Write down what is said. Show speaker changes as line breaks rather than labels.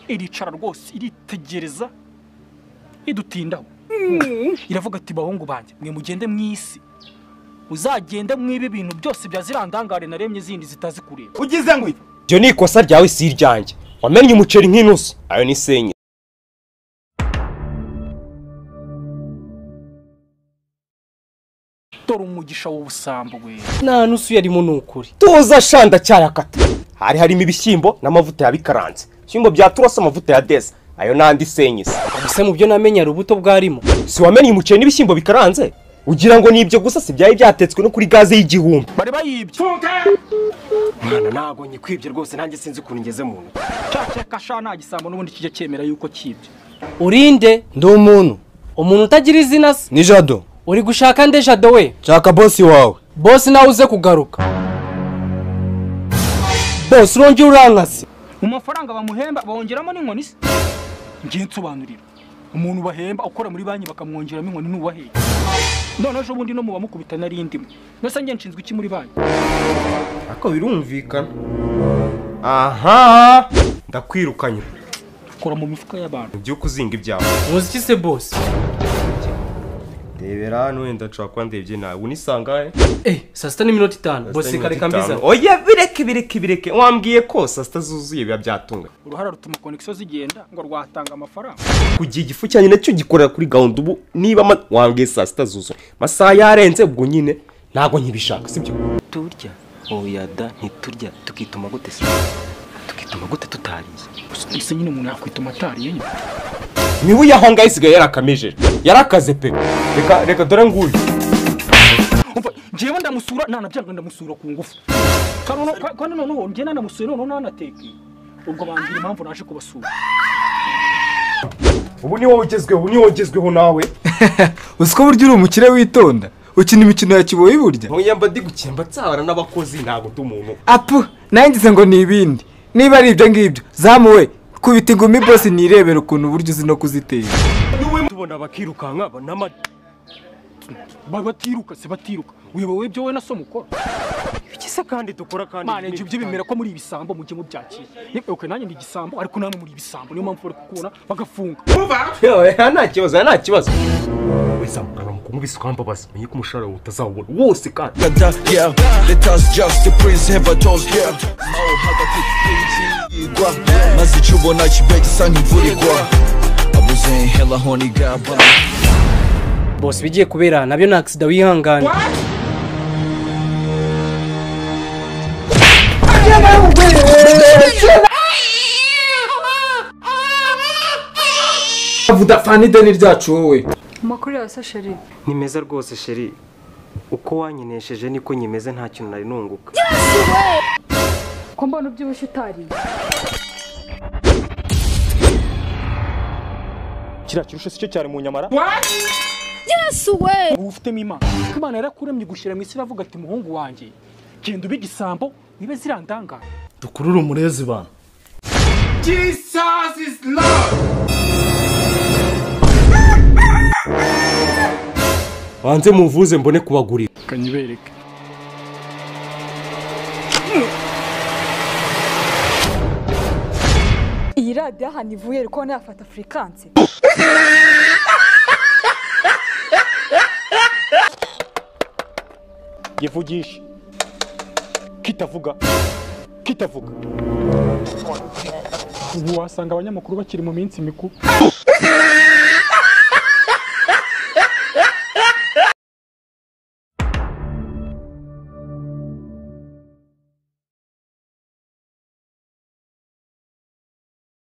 iricara rwose iritegereza idutindaho iravuga ati bahungu banje mwe mugende mwisi uzagende mwibe ibintu byose bya zirandangare naremye zindi zitazi kureba
ugize ngo
ibyo ni ikosa ryawe si iryanjye wamenye umuceri nk'inusu ayo ni senye
dore umugisha w'ubusambo we
nta nusu yarimo nukuri tuza shanda cyayakata harimo ibishyimbo n'amavuta yabikaranze ibishyimbo bya turose amavuta ya deza ayo nandi senyise
ubuse mu byo namenye urubuto bwarimo
si wamenye umuceri n'ibishyimbo bikaranze ugira ngo nibyo gusa si byari byatetswe no kuri gaze y'igihumbi
bari bayibye
mwana nago nyikwibye rwose nanjye sinzi ukuntu ngeze mu ntu
cyace kasha nta gisambo n'ubundi kijya cyemera yuko kibye
urinde
ndi umuntu
utagira izina se
ni Jado
uri gushaka nde Jado we
nshaka boss wawe
boss nawe uze kugaruka boss urongera urankase
mu mafaranga bamuhemba bongeramo n'inkoni se ngiye nsobanurira umuntu bahemba ukora muri banki bakamwongeramo inkoni n'ubaheye none ejo bundi no muba mukubita narindimo nose ngiye nshinzwe iki muri banki
ako birumvikana aha ndakwirukanye
kora mu mifuka y'abantu
byo kuzinga ibyawe
muziki se boss
debera hano wenda nshaka kuba ndebye nawe unisangahe
saa sita n'iminota 5 boss kareka mbiza
oya bireke wambwiye ko saa sita zuzuye biba byatunga
uruhara rutuma connection zigenda ngo rwatanga amafaranga
kugiye igifu cyane nacyo gikorera kuri gahunda ubu niba wambwiye saa sita zuzuye masaha yarenze ubwo nyine ntago nkibishaka sibyo
turya oya da ntiturya tukituma gute se tukituma gute tutariye
ese nyine umuntu yakwituma atariye nyine
niwe yahonga isigaye yarakameje yarakaze pe reka dore nguyu
umva njewe ndamusura nanabyanga ndamusura ku ngufu kandi noneho ngiye nanamusura noneho nanateke ubwo bambira impamvu naje kubasura
ubu ni wowe ugezweho nawe
usiko buryo uri umukire witonda ukina imikino ya kiboyi burya
muyamba ndi gukemba tsabara n'abakozi ntago tumuntu
apu nangize ngo ni ibindi niba ari ibyo ngibyo zamuwe kubita ingumi boss nirebera ukuntu buryo uzi no kuzitera
tubona bakirukanka banama
batiruka se batiruka uyobowe byo we na so mukora
ikise kandi dukora kandi
mane nje byibimera ko muri ibisambo mujye mu byakira okay nanjye ndi gisambo ariko namwe muri ibisambo niyo mpamvu bari kukubona bagafunga
nta kibazo wesa mugana mu kumubisa ukambabaza menye ko umushara utazawubona wose kandi
let us just the prince have a toast here maze cyubona kibeki sanki mvurigwa abuze hella honey gaba
boss bigiye kubera nabyo na accident wihangana
avuda fani deni ryacu wowe
makuru yose sheri
ni meza rwose sheri uko wanyenesheje niko nyimeze nta kintu nari nunguka
ko mbona ubyibushye utari
kira kirusha sicyo cyari mu nyamara
yesu we
ufitemo imana yarakuremye gushyira mu isi iravuga ati muhungu wanjye genda ube igisambo nibe zirandangara
dukurura umurezi bana
Jesus is love
wanze muvuze mbone kubagurira
kanyibereke
iyi radiyo ahantu ivuye ariko nafata furikanse
yivugisha kitavuga ubu wasanga abanyamakuru bakiri mu minsi mikuru